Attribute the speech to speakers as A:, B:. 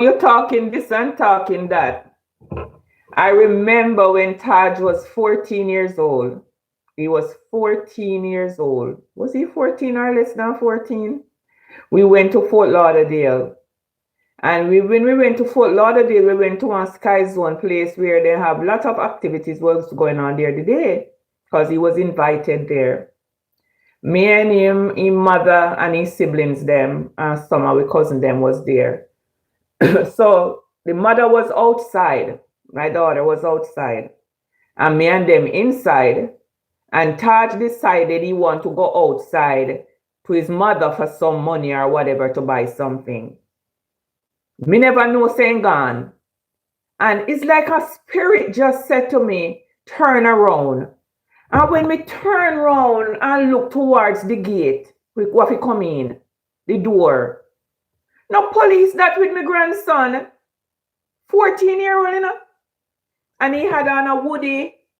A: you're talking this and talking that. I remember when Taj was 14 years old. He was 14 years old. Was he 14 or less than 14? We went to Fort Lauderdale. And when we went to Fort Lauderdale, we went to one Sky Zone place where they have a lot of activities was going on there today because he was invited there. Me and him mother and his siblings them and some of our cousin them was there. So the mother was outside. My daughter was outside. And me and them inside. And Taj decided he want to go outside to his mother for some money or whatever to buy something. Me never know saying gone. And it's like a spirit just said to me, turn around. And when me turn around and look towards the gate, what we come in, the door. No police that with my grandson, 14-year-old, you know. And he had on a woody